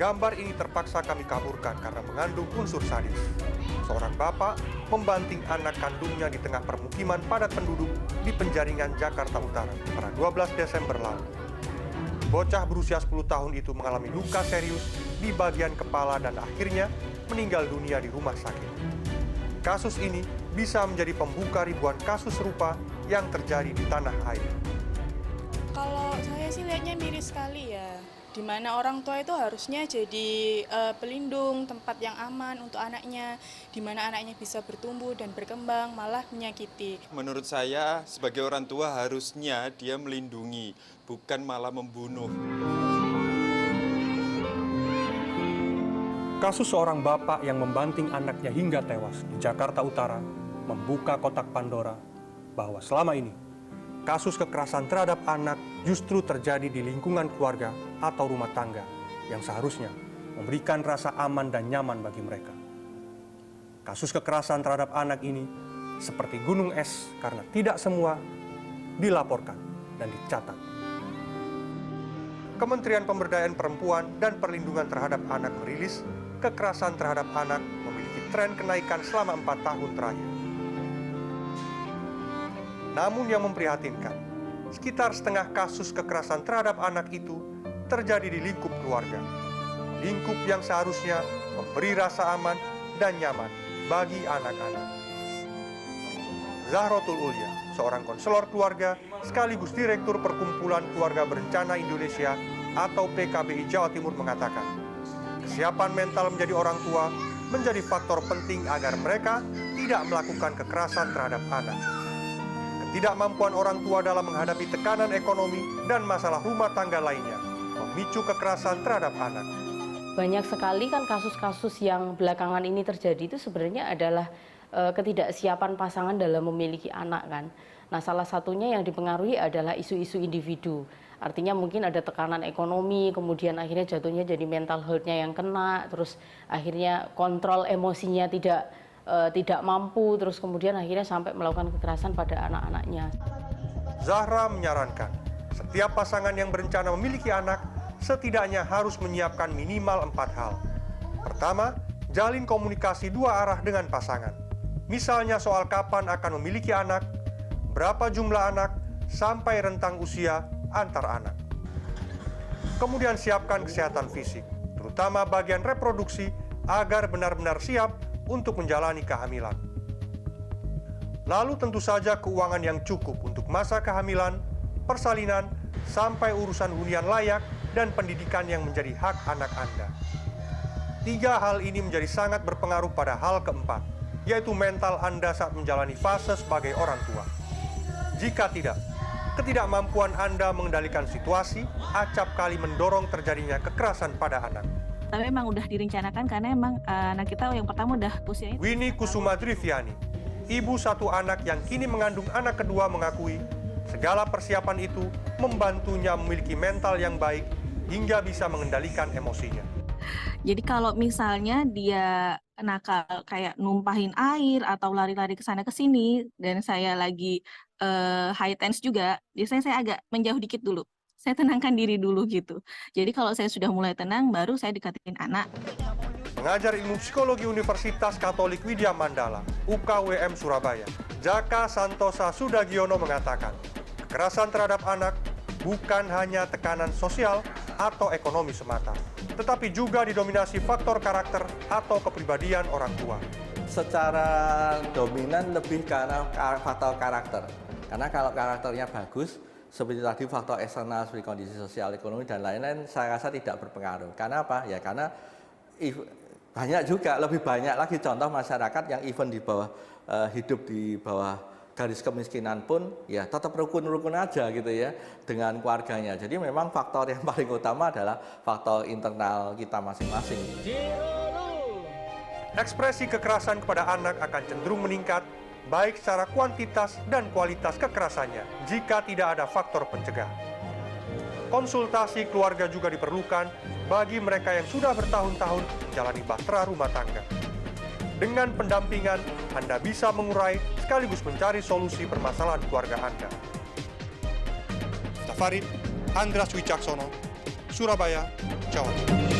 Gambar ini terpaksa kami kaburkan karena mengandung unsur sadis. Seorang bapak membanting anak kandungnya di tengah permukiman padat penduduk di Penjaringan, Jakarta Utara pada 12 Desember lalu. Bocah berusia 10 tahun itu mengalami luka serius di bagian kepala dan akhirnya meninggal dunia di rumah sakit. Kasus ini bisa menjadi pembuka ribuan kasus serupa yang terjadi di tanah air. Kalau saya sih lihatnya miris sekali ya, di mana orang tua itu harusnya jadi pelindung, tempat yang aman untuk anaknya, di mana anaknya bisa bertumbuh dan berkembang, malah menyakiti. Menurut saya, sebagai orang tua harusnya dia melindungi, bukan malah membunuh. Kasus seorang bapak yang membanting anaknya hingga tewas di Jakarta Utara membuka kotak Pandora bahwa selama ini kasus kekerasan terhadap anak justru terjadi di lingkungan keluarga atau rumah tangga yang seharusnya memberikan rasa aman dan nyaman bagi mereka. Kasus kekerasan terhadap anak ini seperti gunung es karena tidak semua dilaporkan dan dicatat. Kementerian Pemberdayaan Perempuan dan Perlindungan Terhadap Anak merilis kekerasan terhadap anak memiliki tren kenaikan selama 4 tahun terakhir. Namun yang memprihatinkan, sekitar setengah kasus kekerasan terhadap anak itu terjadi di lingkup keluarga. Lingkup yang seharusnya memberi rasa aman dan nyaman bagi anak-anak. Zahrotul Ulya, seorang konselor keluarga sekaligus Direktur Perkumpulan Keluarga Berencana Indonesia atau PKBI Jawa Timur mengatakan, kesiapan mental menjadi orang tua menjadi faktor penting agar mereka tidak melakukan kekerasan terhadap anak. Ketidakmampuan orang tua dalam menghadapi tekanan ekonomi dan masalah rumah tangga lainnya memicu kekerasan terhadap anak. Banyak sekali kan kasus-kasus yang belakangan ini terjadi itu sebenarnya adalah ketidaksiapan pasangan dalam memiliki anak kan. Nah, salah satunya yang dipengaruhi adalah isu-isu individu. Artinya mungkin ada tekanan ekonomi, kemudian akhirnya jatuhnya jadi mental health-nya yang kena, terus akhirnya kontrol emosinya tidak mampu, terus kemudian akhirnya sampai melakukan kekerasan pada anak-anaknya. Zahra menyarankan, setiap pasangan yang berencana memiliki anak setidaknya harus menyiapkan minimal 4 hal. Pertama, jalin komunikasi 2 arah dengan pasangan. Misalnya soal kapan akan memiliki anak, berapa jumlah anak, sampai rentang usia antar anak. Kemudian siapkan kesehatan fisik, terutama bagian reproduksi, agar benar-benar siap untuk menjalani kehamilan. Lalu tentu saja keuangan yang cukup untuk masa kehamilan, persalinan, sampai urusan hunian layak dan pendidikan yang menjadi hak anak Anda. 3 hal ini menjadi sangat berpengaruh pada hal keempat, yaitu mental Anda saat menjalani fase sebagai orang tua. Jika tidak, ketidakmampuan Anda mengendalikan situasi acap kali mendorong terjadinya kekerasan pada anak. Tapi memang udah direncanakan karena emang anak kita yang pertama udah usianya. Winnie Kusuma Driviani, ibu 1 anak yang kini mengandung anak kedua, mengakui segala persiapan itu membantunya memiliki mental yang baik hingga bisa mengendalikan emosinya. Jadi kalau misalnya dia nakal kayak numpahin air atau lari-lari ke sana ke sini dan saya lagi high tense juga, biasanya saya agak menjauh dikit dulu. Saya tenangkan diri dulu gitu. Jadi kalau saya sudah mulai tenang, baru saya dekatin anak. Pengajar ilmu psikologi Universitas Katolik Widya Mandala, UKWM Surabaya, Jaka Santosa Sudagiono mengatakan, kekerasan terhadap anak bukan hanya tekanan sosial atau ekonomi semata, tetapi juga didominasi faktor karakter atau kepribadian orang tua. Secara dominan lebih karena faktor karakter. Karena kalau karakternya bagus, seperti tadi faktor eksternal seperti kondisi sosial, ekonomi, dan lain-lain, saya rasa tidak berpengaruh. Karena apa? Ya karena banyak juga, lebih banyak lagi contoh masyarakat yang even di bawah, hidup di bawah garis kemiskinan pun, ya tetap rukun-rukun aja gitu ya, dengan keluarganya. Jadi memang faktor yang paling utama adalah faktor internal kita masing-masing. Ekspresi kekerasan kepada anak akan cenderung meningkat, baik secara kuantitas dan kualitas kekerasannya jika tidak ada faktor pencegah. Konsultasi keluarga juga diperlukan bagi mereka yang sudah bertahun-tahun menjalani bahtera rumah tangga. Dengan pendampingan, Anda bisa mengurai sekaligus mencari solusi permasalahan keluarga Anda. Tafarid, Andras Wicaksono, Surabaya, Jawa Timur.